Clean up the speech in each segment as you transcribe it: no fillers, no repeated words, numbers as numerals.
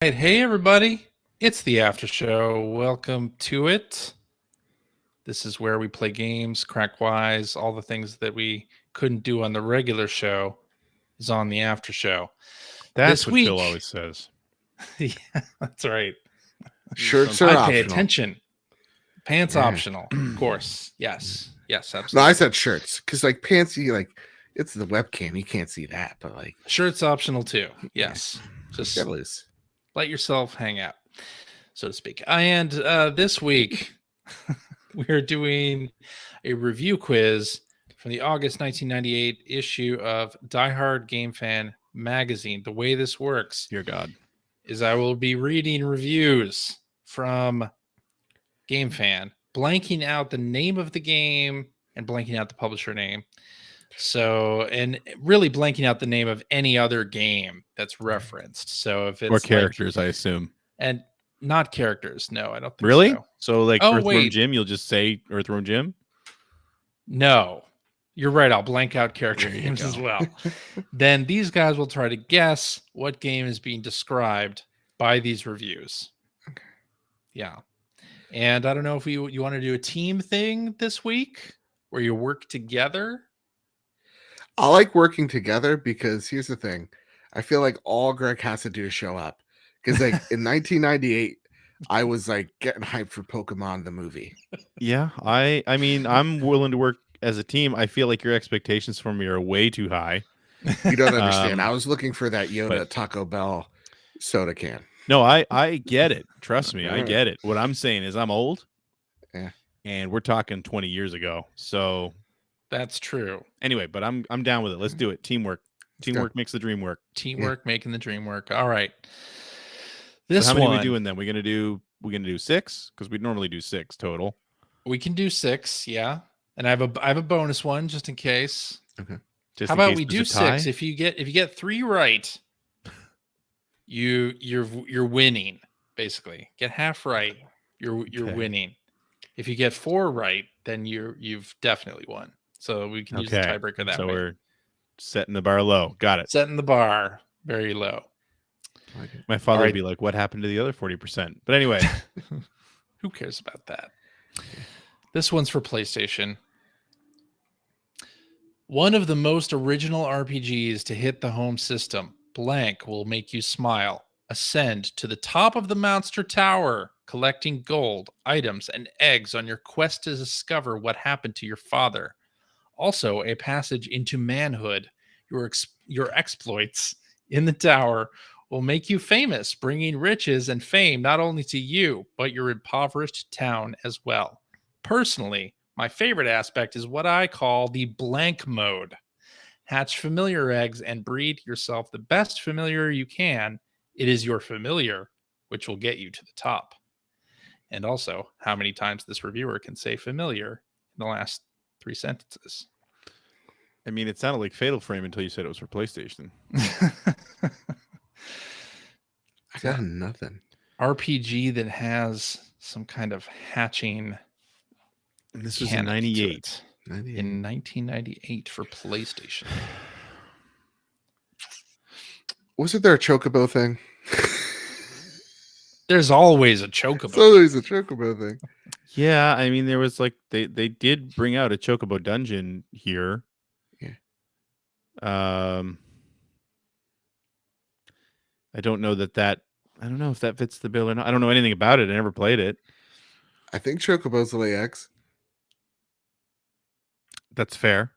Hey everybody, it's the Aftershow. Welcome to it. This is where we play games, crack wise, all the things that we couldn't do on the regular show is on the Aftershow. That's This what Phil week, always says. yeah, that's right. Shirts I are pay optional. attention. Pants Yeah. optional, of course. Yes, No, absolutely. I said shirts because like pants, it's the webcam. You can't see that, but like Shirts optional too. Yes, just get loose. let yourself hang out, so to speak. And this week, we're doing a review quiz from the August 1998 issue of Die Hard Game Fan magazine. The way this works Dear God. is I will be reading reviews from Game Fan, blanking out the name of the game and blanking out the publisher name. So, and really blanking out the name of any other game that's referenced. So if it's Or characters, I assume. and not characters, no, I don't think Really? so. So like Oh, Earthworm wait. Jim, you'll just say Earthworm Jim? No, you're right. I'll blank out character There you names go. as well. Then these guys will try to guess what game is being described by these reviews. Okay. Yeah. And I don't know if you want to do a team thing this week where you work together. I like working together because here's the thing. I feel like all Greg has to do is show up. Because like in 1998, I was like getting hyped for Pokemon the movie. Yeah. I mean, I'm willing to work as a team. I feel like your expectations for me are way too high. You don't understand. I was looking for that Yoda Taco Bell soda can. No, I get it. Trust me, I get it. What I'm saying is I'm old. Yeah. And we're talking 20 years ago. So That's true. anyway, but I'm down with it. Let's do it. Teamwork. Teamwork makes the dream work. Teamwork making the dream work. All right. This so how many one, are we doing then? We're gonna do 6 because we normally do 6 total. we can do 6, yeah. And I have a bonus one just in case. Okay. Just How in about case we there's do a tie? 6? If you get 3 right, you're winning. Basically, get half right, you're Okay. winning. If you get 4 right, then you've definitely won. So we can use the Okay. tiebreaker that So way. we're setting the bar low. Got it. Setting the bar very low. My father All would right. be like, "What happened to the other 40%?" But anyway, Who cares about that? This one's for PlayStation. One of the most original RPGs to hit the home system. Blank will make you smile. Ascend to the top of the monster tower, collecting gold, items, and eggs on your quest to discover what happened to your father. Also, a passage into manhood. Your exploits in the tower will make you famous, bringing riches and fame not only to you, but your impoverished town as well. Personally, my favorite aspect is what I call the blank mode. Hatch familiar eggs and breed yourself the best familiar you can. It is your familiar which will get you to the top. And also, how many times this reviewer can say familiar in the last 3 sentences. I mean, it sounded like Fatal Frame until you said it was for PlayStation. I got nothing. RPG that has some kind of hatching. And this was in 98. In 1998 for PlayStation. Wasn't there a Chocobo thing? There's always a chocobo. It's always a Chocobo thing. Yeah, I mean, there was like they did bring out a Chocobo dungeon here. Yeah. I don't know I don't know if that fits the bill or not. I don't know anything about it. I never played it. I think Chocobos lay eggs. That's fair.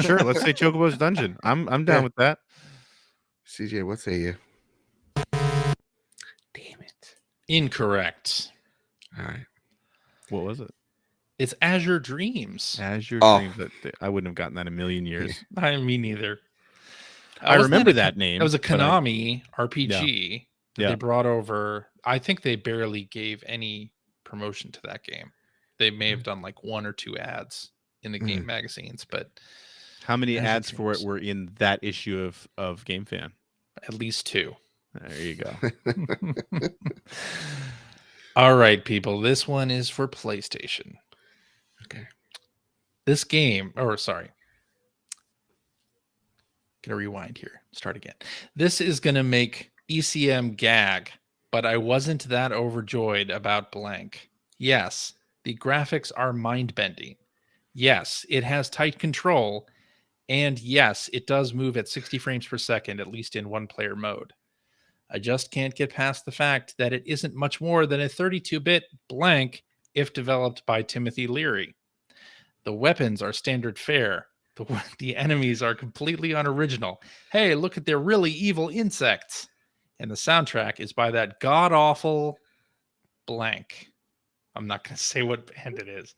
Sure, let's say Chocobo's dungeon. I'm down Yeah. with that. CJ, what say you? Damn it. Incorrect. All right. What was it? It's Azure Dreams. Azure Oh. Dreams. I wouldn't have gotten that in a million years. Me neither. I Wasn't remember a- that name. That was a but I- Konami RPG that Yeah. they brought over. I think they barely gave any promotion to that game. They may have done like 1 or 2 ads in the game magazines, but How many Azure ads for it Dreams. were in that issue of Game Fan? at least 2. There you go. All right, people. This one is for PlayStation. Okay. This game, or sorry, gonna rewind here. Start again. This is gonna make ECM gag, but I wasn't that overjoyed about blank. Yes, the graphics are mind-bending. Yes, it has tight control. And yes, it does move at 60 frames per second, at least in one-player mode. I just can't get past the fact that it isn't much more than a 32-bit blank if developed by Timothy Leary. The weapons are standard fare. The enemies are completely unoriginal. Hey, look at their really evil insects. And the soundtrack is by that god-awful blank. I'm not going to say what band it is.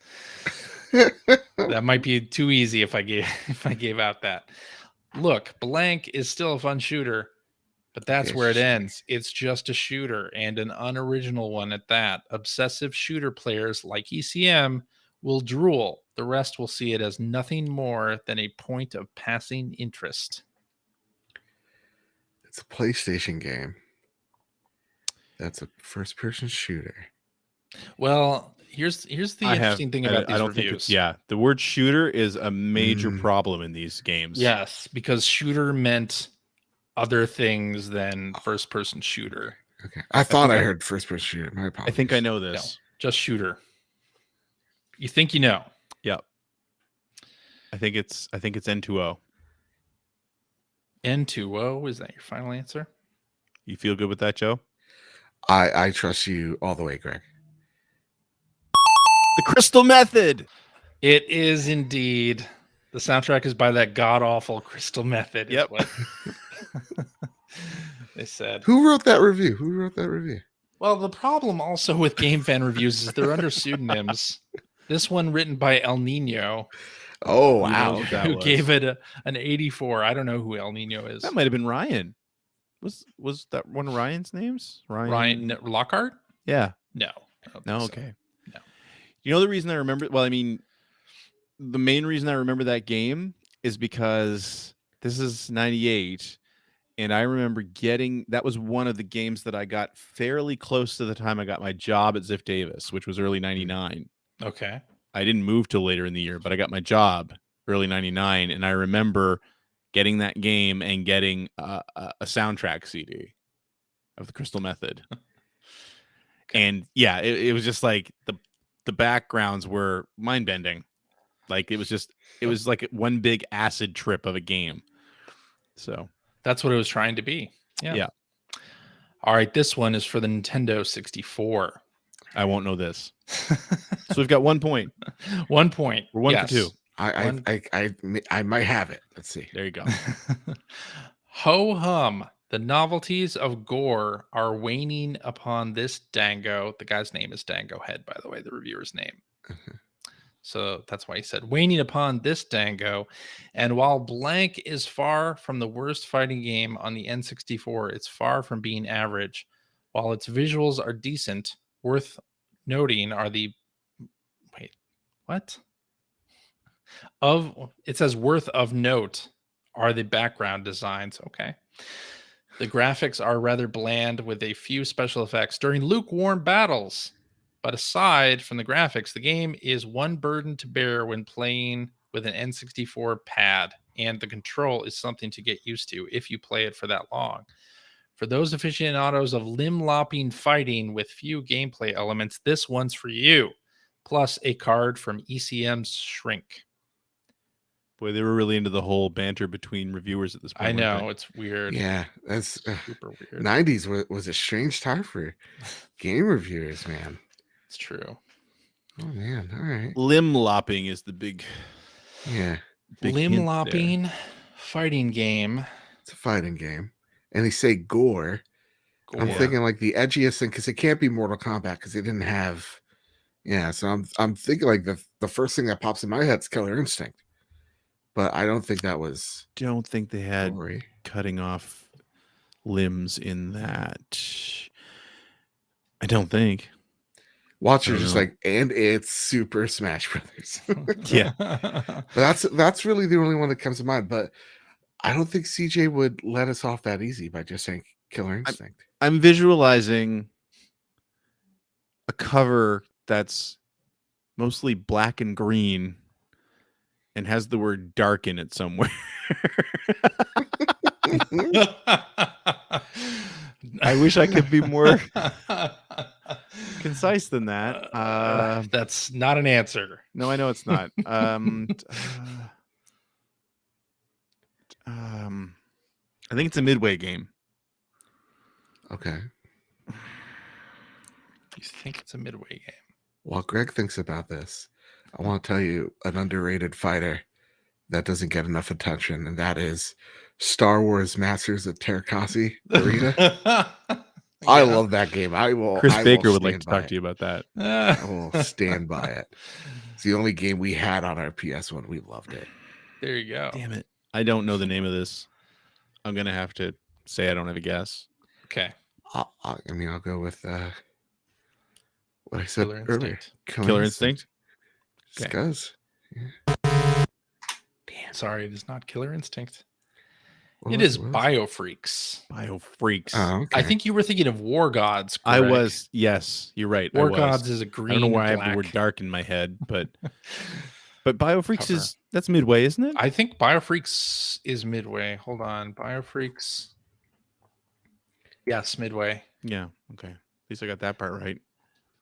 That might be too easy if I gave out that. Look, blank is still a fun shooter, but that's where it ends. It's just a shooter, and an unoriginal one at that. Obsessive shooter players like ECM will drool. The rest will see it as nothing more than a point of passing interest. It's a PlayStation game. That's a first-person shooter. Well, here's the interesting thing about these reviews. The word shooter is a major problem in these games. Yes, because shooter meant other things than first-person shooter. Okay, I thought I heard first-person shooter. My apologies. I think I know this. No, just shooter. You think you know? Yep. I think it's N2O. N2O, is that your final answer? You feel good with that, Joe? I trust you all the way, Greg. The Crystal Method. It is indeed. The soundtrack is by that god-awful Crystal Method. Yep. What they said. Who wrote that review? Well, the problem also with Game Fan reviews is they're under pseudonyms. This one written by El Nino. Oh, wow. Who gave it an 84. I don't know who El Nino is. That might have been Ryan. Was that one of Ryan's names? Ryan Lockhart? Yeah. No. No, okay. No. You know the reason I remember, the main reason I remember that game is because this is 98, and I remember that was one of the games that I got fairly close to the time I got my job at Ziff Davis, which was early 99. Okay. I didn't move till later in the year, but I got my job early 99, and I remember getting that game and getting a soundtrack CD of the Crystal Method. Okay. And yeah, it was just like the backgrounds were mind-bending. Like it was like one big acid trip of a game. So that's what it was trying to be. Yeah. All right, this one is for the Nintendo 64. I won't know this. So we've got 1 point. 1 point. We're one for two. I might have it. Let's see. There you go. Ho hum. The novelties of gore are waning upon this Dango. The guy's name is Dango Head, by the way, the reviewer's name. So that's why he said waning upon this Dango. And while blank is far from the worst fighting game on the N64, it's far from being average. While its visuals are decent, worth noting are the it says worth of note are the background designs. Okay. The graphics are rather bland with a few special effects during lukewarm battles. But aside from the graphics, the game is one burden to bear when playing with an N64 pad, and the control is something to get used to if you play it for that long. For those aficionados of limb-lopping fighting with few gameplay elements, this one's for you. Plus a card from ECM's Shrink. Boy, they were really into the whole banter between reviewers at this point. I know, it's weird. Yeah, that's super weird. 90s was a strange time for game reviewers, man. It's true. Oh, man. All right. Limb lopping is the big... Yeah. Limb lopping fighting game. It's a fighting game. And they say gore. I'm thinking like the edgiest thing, because it can't be Mortal Kombat because they didn't have... Yeah, so I'm thinking like the first thing that pops in my head is Killer Instinct. But I don't think that was... Don't think they had gory. Cutting off limbs in that. I don't think. Watch are just like, and it's Super Smash Brothers. Yeah. But that's really the only one that comes to mind. But I don't think CJ would let us off that easy by just saying Killer Instinct. I'm visualizing a cover that's mostly black and green and has the word dark in it somewhere. I wish I could be more concise than that. That's not an answer. No, I know it's not. I think it's a Midway game. Okay. You think it's a Midway game? While Greg thinks about this, I want to tell you an underrated fighter that doesn't get enough attention, and that is Star Wars Masters of Terracasi Arena. I love that game. Chris I Baker will would like to stand by talk to you about that. I will stand by it. It's the only game we had on our PS1. We loved it. There you go. Damn it. I don't know the name of this. I'm going to have to say I don't have a guess. Okay. I'll go with what I said Killer earlier. Instinct. Killer Instinct? Just Okay. goes. Damn. Sorry, it is not Killer Instinct. What It was- is what was- Biofreaks. Biofreaks. Oh, okay. I think you were thinking of War Gods. I Greg. was. Yes, you're right. War I was. Gods is a I green. don't know why I have black. the word dark in my head, but Biofreaks Cover. that's Midway, isn't it? I think Biofreaks is Midway. Hold on. Biofreaks. Yes, Midway. Yeah. Okay. At least I got that part right.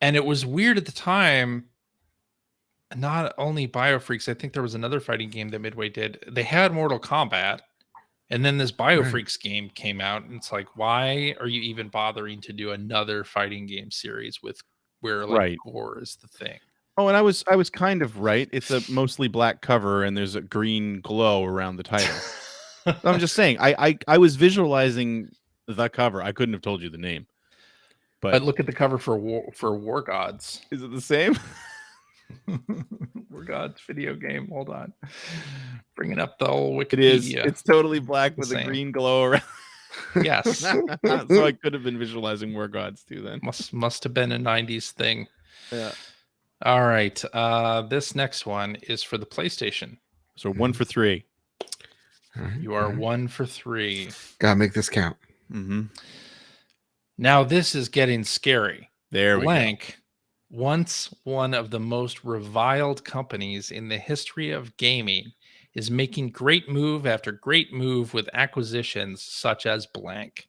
And it was weird at the time. Not only Biofreaks, I think there was another fighting game that Midway did. They had Mortal Kombat, and then this Biofreaks game came out, and it's like, why are you even bothering to do another fighting game series with where like Right. gore is the thing? Oh, and I was kind of right. It's a mostly black cover, and there's a green glow around the title. I'm just saying. I was visualizing the cover. I couldn't have told you the name. But look at the cover for War Gods. Is it the same? War Gods video game. Hold on, bringing up the old Wikipedia. It is. It's totally black with a Same. green glow around. Yes, So I could have been visualizing War Gods too. Then must have been a '90s thing. yeah. All right, this next one is for the PlayStation. So 1 for 3. All right, You are all right. 1 for 3. Gotta make this count. Mm-hmm. Now this is getting scary. There we go. Blank, once one of the most reviled companies in the history of gaming, is making great move after great move with acquisitions such as blank.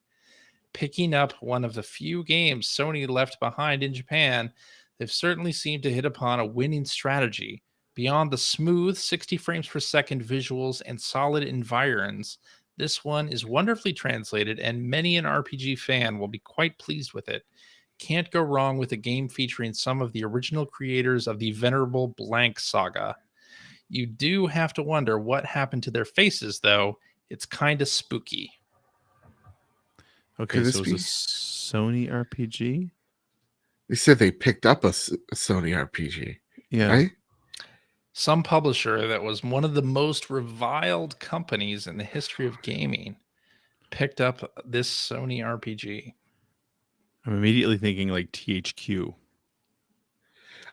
Picking up one of the few games Sony left behind in Japan, they've certainly seemed to hit upon a winning strategy. Beyond the smooth 60 frames per second visuals and solid environs, this one is wonderfully translated, and many an RPG fan will be quite pleased with it. Can't go wrong with a game featuring some of the original creators of the venerable Blank saga. You do have to wonder what happened to their faces, though. It's kind of spooky. Okay, Could this so it's be- a Sony RPG. They said they picked up a Sony RPG, Yeah. right? Some publisher that was one of the most reviled companies in the history of gaming picked up this Sony RPG. I'm immediately thinking like THQ.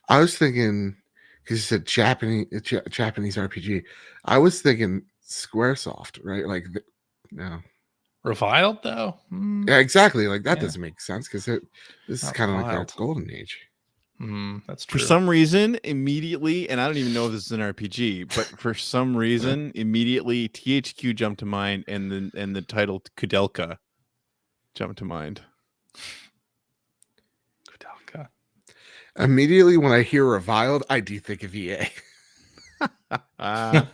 I was thinking because you said Japanese RPG. I was thinking SquareSoft, right? Like, no, Reviled, though? Hmm. yeah, exactly. Like that Yeah. doesn't make sense because this is Not kind of like our wild. golden age. That's For true. some reason, immediately, and I don't even know if this is an RPG, but for some reason, immediately THQ jumped to mind, and the title Kudelka jumped to mind. Kudelka. Immediately when I hear reviled, I do think of EA.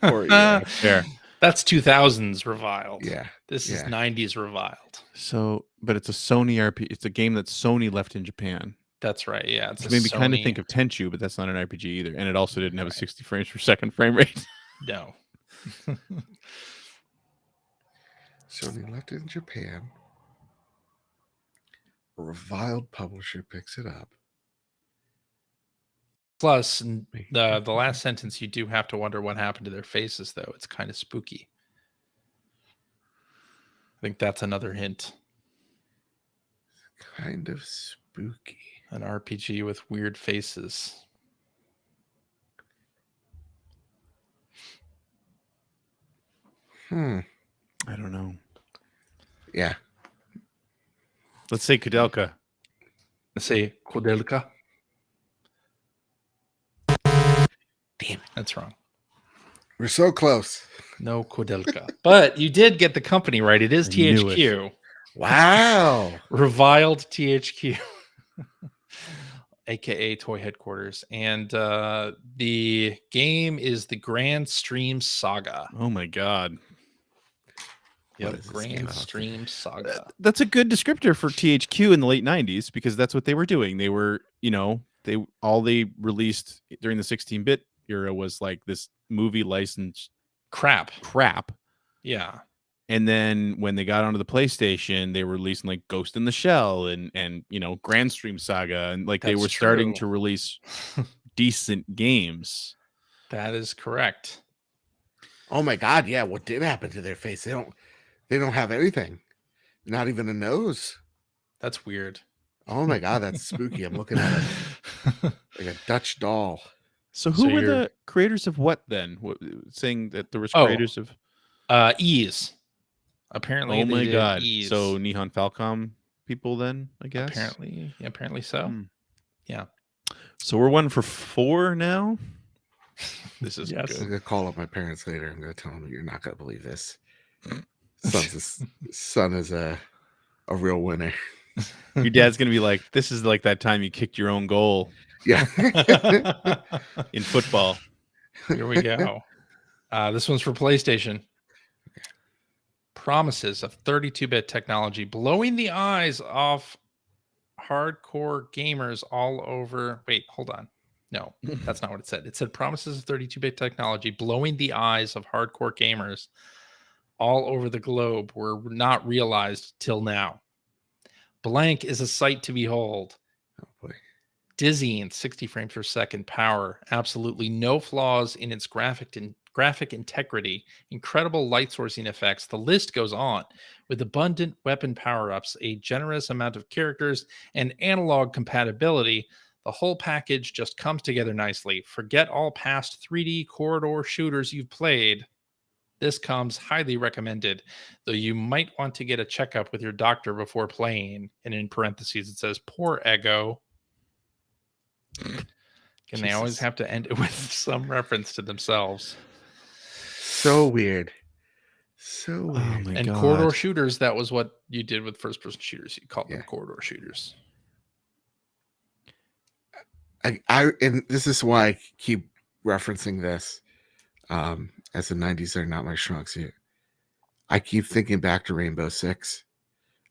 Or EA. Fair. That's 2000s reviled. Yeah. This is Yeah. 90s reviled. So, but it's a Sony RPG. It's a game that Sony left in Japan. That's right. Yeah. It's Which a made me kind of Sony- think of Tenchu, but that's not an RPG either. And it also didn't have a 60 frames per second frame rate. No. Sony left it in Japan. A reviled publisher picks it up. Plus, the last sentence, you do have to wonder what happened to their faces, though. It's kind of spooky. I think that's another hint. Kind of spooky. An RPG with weird faces. Hmm. I don't know. Yeah. Let's say Kudelka. Let's say Kudelka. Damn it. That's wrong. We're so close. No Kudelka. But you did get the company right. It is I knew it. THQ. Wow. Reviled THQ, aka Toy Headquarters, and the game is the Grand Stream Saga. Oh my god. What Yep, is this game Grand about? Stream Saga. That's a good descriptor for THQ in the late 90s because that's what they were doing. They were, they released during the 16-bit era was like this movie license Crap. Yeah. And then when they got onto the PlayStation, they were releasing like Ghost in the Shell and Grand Stream Saga, and like they That's were starting true. to release decent games. That is correct. Oh my god, yeah. What did happen to their face? They don't have anything. Not even a nose. That's weird. Oh my god, that's spooky. I'm looking at it like a Dutch doll. So who So were you're- the creators of what then? Saying that there was Oh. creators of Ease. Apparently, oh they my did god. Ease. So Nihon Falcom people then, I guess. Apparently so. Hmm. Yeah. So we're 1 for 4 now. This is Yes. I'm good. gonna call up my parents later. I'm gonna tell them you're not gonna believe this. Son is a real winner. Your dad's gonna be like, "This is like that time you kicked your own goal Yeah. in football." Here we go. This one's for PlayStation. Promises of 32-bit technology blowing the eyes off hardcore gamers all over. Wait, hold on. No, that's not what it said. It said promises of 32-bit technology blowing the eyes of hardcore gamers all over the globe were not realized till now. Blank is a sight to behold. Oh boy. Dizzying 60 frames per second power, absolutely no flaws in its graphic integrity, incredible light sourcing effects. The list goes on, with abundant weapon power-ups, a generous amount of characters, and analog compatibility. The whole package just comes together nicely. Forget all past 3D corridor shooters you've played. This comes highly recommended, though you might want to get a checkup with your doctor before playing. And in parentheses, it says, poor ego. And they always Jesus. have to end it with some reference to themselves. So weird. So weird. Oh my And god. corridor shooters, that was what you did with first person shooters. You called them Yeah. corridor shooters. And this is why I keep referencing this. As the 90s are not my strong suit. I keep thinking back to Rainbow Six.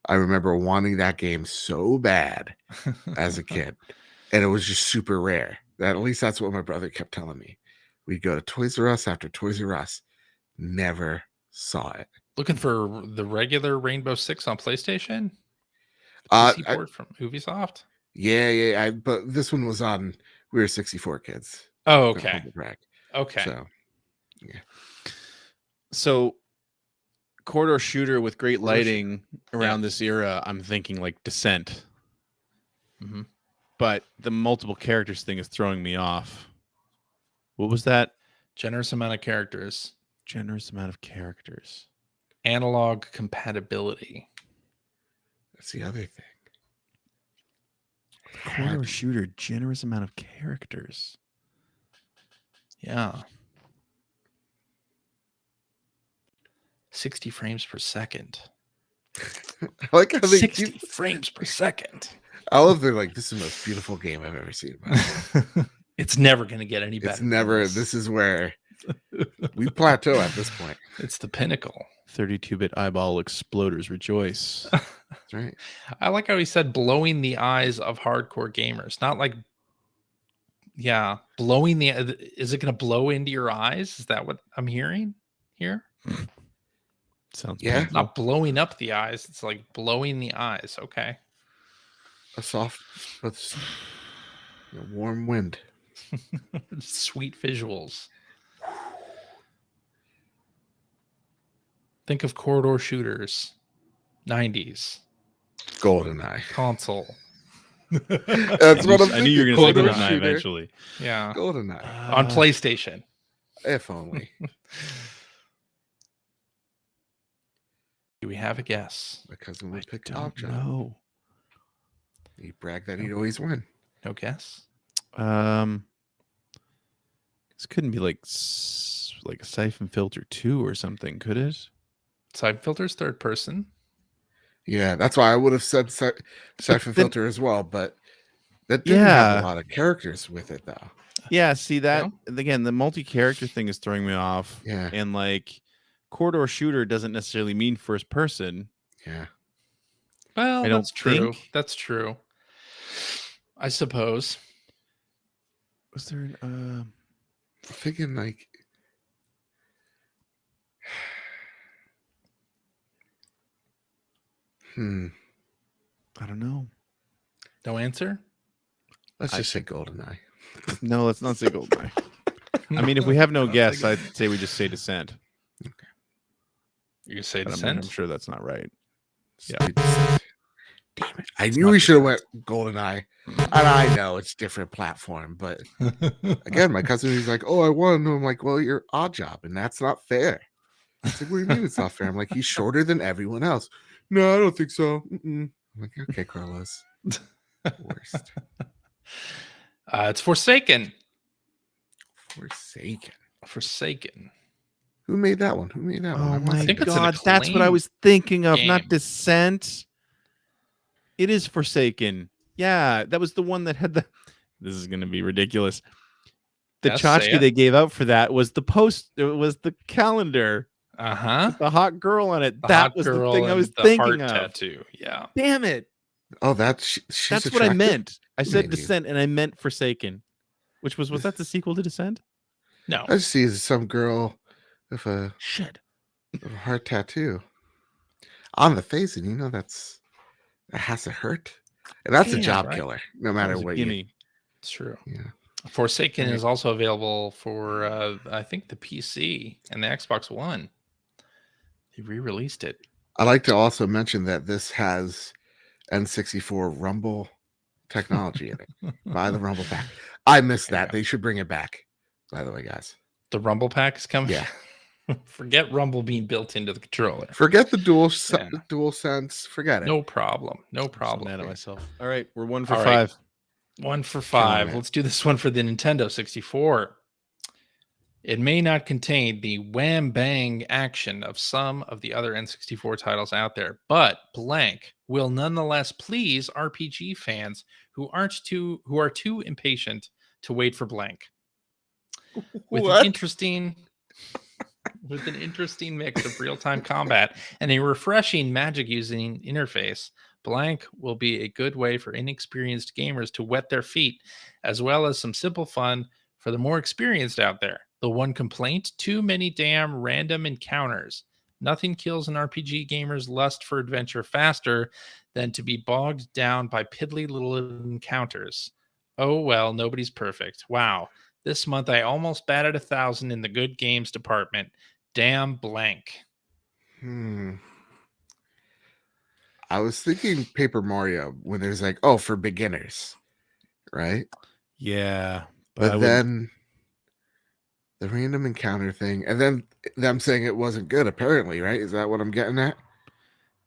I remember wanting that game so bad as a kid, and it was just super rare. At least that's what my brother kept telling me. We'd go to Toys R Us after Toys R Us, never saw it. Looking for the regular Rainbow Six on PlayStation? Uh, PC I- port from Ubisoft? Yeah. But this one was on. We were 64 kids. Oh, Don't okay. humble brag. Okay. So corridor shooter with great Corridor lighting around this era, I'm thinking like Descent. Mhm. But the multiple characters thing is throwing me off. What was that? Generous amount of characters. Generous amount of characters. Analog compatibility. That's the other thing. Corridor shooter, generous amount of characters. Yeah. 60 frames per second. I like how they 60 keep. frames per second. I love they're like, this is the most beautiful game I've ever seen. in my life." It's never going to get any better. It's than never. This is where we plateau at this point. It's the pinnacle. 32-bit eyeball exploders rejoice. That's right. I like how he said blowing the eyes of hardcore gamers. Not like, yeah, blowing the. Is it going to blow into your eyes? Is that what I'm hearing here? Sounds Yeah. painful. Not blowing up the eyes. It's like blowing the eyes. Okay. A soft, but warm wind. Sweet visuals. Think of corridor shooters, 90s GoldenEye. console. That's what I'm I knew you were going to say Corridor GoldenEye shooter. eventually. Yeah. GoldenEye. On PlayStation. If only. Do we have a guess? My cousin I would pick don't Lockjaw. know. He bragged that he'd always win. No guess? This couldn't be like like a Siphon Filter 2 or something, could it? Side filters, third person. Yeah, that's why I would have said Siphon then- Filter as well, but that didn't have a lot of characters with it though. Yeah, see that Yeah. again, the multi-character thing is throwing me off. Yeah. And like corridor shooter doesn't necessarily mean first person. Yeah. Well, I that's don't true. think. That's true. I suppose. Was there an I'm thinking like I don't know. No answer? let's just say GoldenEye. No, let's not say GoldenEye. I mean, if we have no guess, I'd say we just say Descent. You say But Descent? I'm sure that's not right. Yeah. Damn it. I knew we should have went GoldenEye. And I know it's different platform, but again, my cousin he's like, "Oh, I won." I'm like, "Well, you're odd job, and that's not fair." He's like, "What do you mean it's not fair?" I'm like, "He's shorter than everyone else." No, I don't think so. I'm like, "Okay, Carlos." Worst. It's Forsaken. Forsaken. Forsaken. Who made that one? Who made that one? Oh I my think it's an god, that's what I acclaimed was thinking of, game. not Descent. It is Forsaken. Yeah, that was the one that had the. This is going to be ridiculous. The Yes, say tchotchke it. they gave out for that was the post. It was the calendar, Uh-huh. the hot girl on it. The that hot was the girl thing I and was the thinking heart of. tattoo. Yeah. Damn it! Oh, she's That's what I attractive? meant. I said Maybe. Descent, and I meant Forsaken, which was that the sequel to Descent? No. I just see some girl with a Shit. heart tattoo on the face, and that has to hurt. And that's a Damn, job right. killer, no That matter was a what you. gimme. It's true. Yeah. Forsaken Right. is also available for I think the PC and the Xbox One. They re-released it. I like to also mention that this has N64 Rumble technology in it. Buy the Rumble pack. I missed There you that. go. They should bring it back. By the way, guys. The Rumble pack is coming. Yeah. Forget Rumble being built into the controller. Forget the Yeah. dual sense. Forget it. No problem. No I'm so problem. mad at myself. All right, we're 1 for All right. 5. 1 for Killing 5. it. Let's do this one for the Nintendo 64. It may not contain the wham bang action of some of the other N64 titles out there, but blank will nonetheless please RPG fans who are too impatient to wait for blank. With What? an interesting mix of real-time combat and a refreshing magic using interface, blank will be a good way for inexperienced gamers to wet their feet, as well as some simple fun for the more experienced out there. The one complaint: too many damn random encounters. Nothing kills an RPG gamer's lust for adventure faster than to be bogged down by piddly little encounters. Oh well, nobody's perfect. Wow. This month I almost batted 1,000 in the good games department. Damn blank. I was thinking Paper Mario when there's like, oh, for beginners, right? Yeah, But then the random encounter thing, and then them saying it wasn't good, apparently, right? Is that what I'm getting at?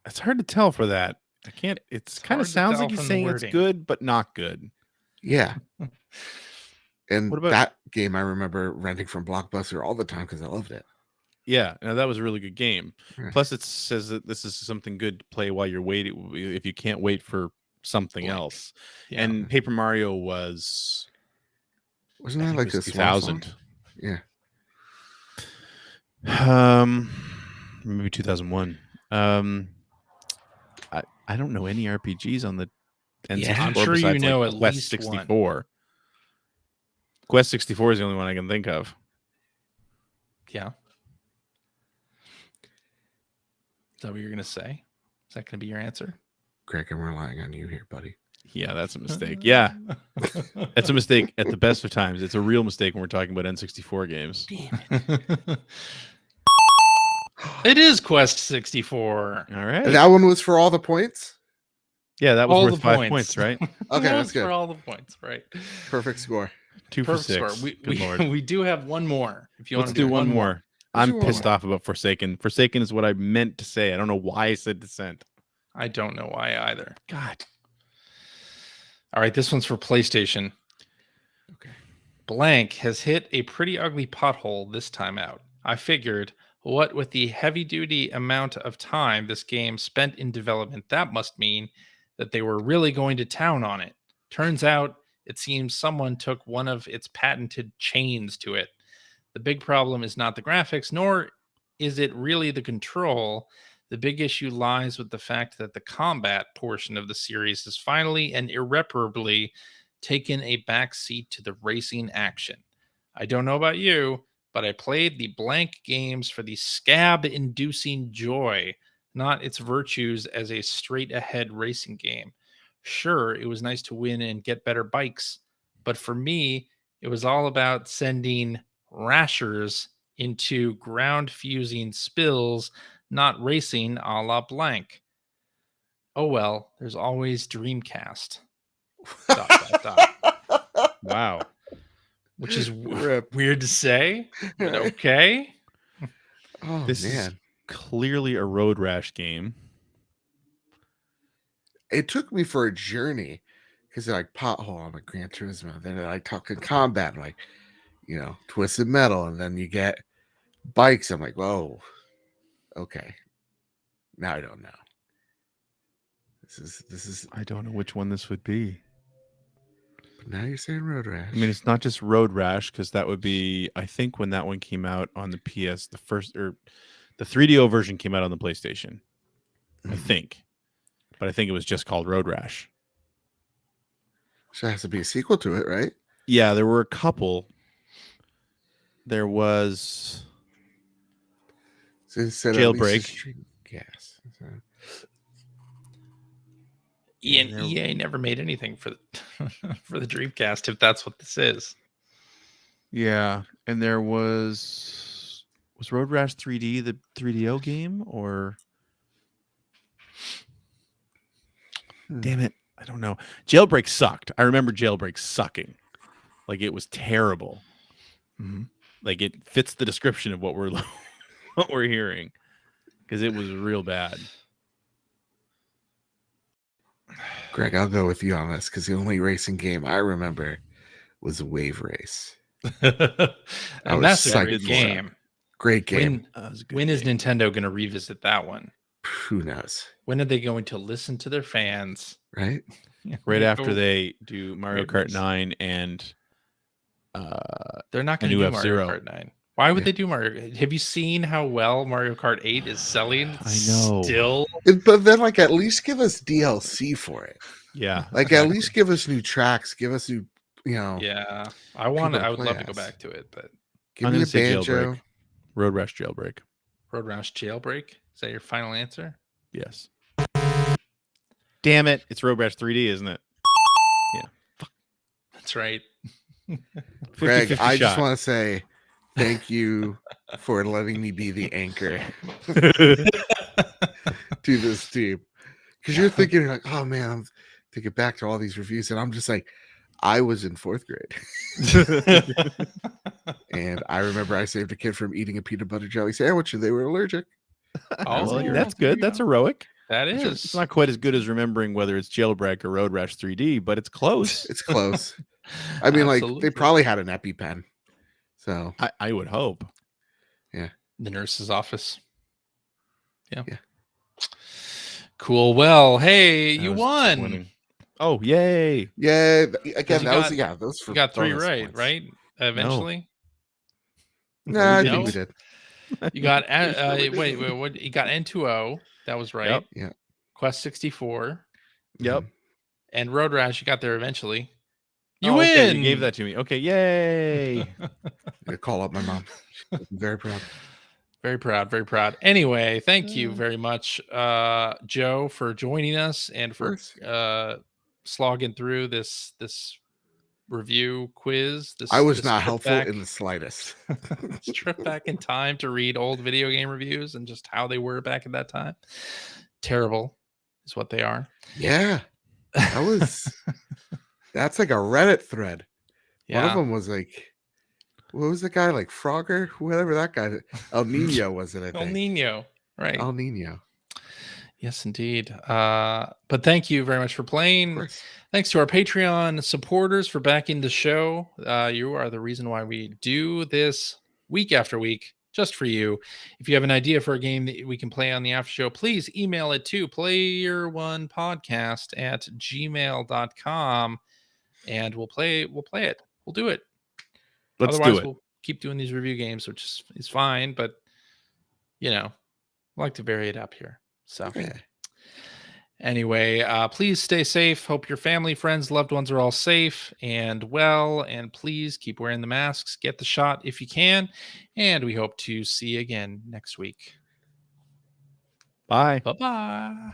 it's hard to tell for that. I can't. It's kind hard of to sounds tell like he's from the saying it's wording. good, but not good. Yeah. And What about- that game I remember renting from Blockbuster all the time because I loved it. Yeah, no, that was a really good game. Yeah. Plus, it says that this is something good to play while you're waiting. If you can't wait for something Blank. else, Yeah. and Paper Mario was Wasn't I that think like it was a Swan song? 2000. Yeah. Maybe 2001. I don't know any RPGs on the N64. Yeah, I'm sure besides, you know at Quest least 64. Quest 64 is the only one I can think of. Yeah. Is that what you're going to say? Is that going to be your answer? Greg, I'm relying on you here, buddy. Yeah, that's a mistake. Yeah, that's a mistake at the best of times. It's a real mistake when we're talking about N64 games. It is Quest 64. All right. And that one was for all the points? Yeah, that was All worth the 5 points, right? Okay, That that's was good. for all the points, right? Perfect score. 2 for Perfect 6. score. Good Lord. We do have one more. If you Let's want to do one more. I'm do one pissed more. off about Forsaken. Forsaken is what I meant to say. I don't know why I said Descent. I don't know why either. God. All right, this one's for PlayStation. Okay. Blank has hit a pretty ugly pothole this time out. I figured What with the heavy duty amount of time this game spent in development, that must mean that they were really going to town on it. Turns out it seems someone took one of its patented chains to it. The big problem is not the graphics, nor is it really the control. The big issue lies with the fact that the combat portion of the series has finally and irreparably taken a backseat to the racing action. I don't know about you, but I played the blank games for the scab inducing joy, not its virtues as a straight ahead racing game. Sure, it was nice to win and get better bikes, but for me, it was all about sending rashers into ground fusing spills, not racing a la blank. Oh well, there's always Dreamcast. ... Wow. Which is Rip. weird to say, but okay. Oh This is man, clearly a Road Rash game. it took me for a journey because they're like pothole on the Gran Turismo. Then they're like talking combat, and like Twisted Metal, and then you get bikes. I'm like, whoa, okay. Now I don't know. This is. I don't know which one this would be. Now you're saying Road Rash. I mean, it's not just Road Rash, because that would be, I think, when that one came out on the PS, the 3DO version came out on the PlayStation. I think. But I think it was just called Road Rash. So it has to be a sequel to it, right? Yeah, there were a couple. There was So instead Jailbreak. Gas. EA never made anything for for the Dreamcast, if that's what this is. Yeah, and there was Road Rash 3D the 3DO game, or damn it, I don't know. Jailbreak sucked. I remember Jailbreak sucking. Like, it was terrible. Mm-hmm. Like, it fits the description of what we're what we're hearing, because it was real bad. Greg, I'll go with you on this because the only racing game I remember was Wave Race. And that's a psyched great for game. Great game. When is Nintendo going to revisit that one? Who knows? When are they going to listen to their fans? Right? Right after they do Mario Wave Kart Race. 9 and They're not going a to new do Mario F-Zero. Kart 9. Why would Yeah. they do Mario? Have you seen how well Mario Kart 8 is selling? I know. Still, But then, like, at least give us DLC for it. yeah, Like, at least give us new tracks. Give us new, yeah. I would People love play to go as. back to it, but give I'm me gonna a say banjo. Jailbreak. Road Rash Jailbreak. Road Rash Jailbreak, is that your final answer? Yes. Damn it! It's Road Rash 3D, isn't it? That's right. 50-50 Greg, I just shot. want to say thank you for letting me be the anchor to this team. Because you're thinking, like, oh man, I'm thinking back to all these reviews, and I'm just like, I was in 4th grade. And I remember I saved a kid from eating a peanut butter jelly sandwich, and they were allergic. Oh, Well, there that's you good. go. That's heroic. That It's is. not quite as good as remembering whether it's Jailbreak or Road Rash 3D, but it's close. It's close. I mean, like, they Absolutely. probably had an EpiPen. So, I would hope. The nurse's office. Yeah. Yeah. Cool. Well, hey, That you was won. winning. Oh, yay! yeah, again, you that got- was for You got 3 bonus right, points. right? Eventually. Nah, I We think we didn't. did. You got We wait, did. what? You got N2O. That was right. Yep. Yeah. Quest 64 Yep. and Road Rash. You got there eventually. You Oh, win. okay, you gave that to me. Okay, yay! I call up my mom. I'm very proud. Very proud, very proud. Anyway, thank you Mm. very much, Joe, for joining us and for course. slogging through this review quiz. I was this not trip helpful back- in the slightest. this trip back in time to read old video game reviews and just how they were back at that time. Terrible is what they are. Yeah. That's like a Reddit thread. One of Yeah. them was like, what was the guy, like Frogger? Whatever that guy. El Nino was it, I El think. Nino. Right. El Nino. Yes, indeed. But thank you very much for Of playing. course. Thanks to our Patreon supporters for backing the show. You are the reason why we do this week after week. just for you. If you have an idea for a game that we can play on the after show, please email it to player1podcast@gmail.com and we'll play it. We'll do it. Let's Otherwise, do it. we'll keep doing these review games, which is fine, but I like to vary it up here. So Yeah. anyway, please stay safe. Hope your family, friends, loved ones are all safe and well. And please keep wearing the masks. Get the shot if you can. And we hope to see you again next week. Bye. Bye-bye.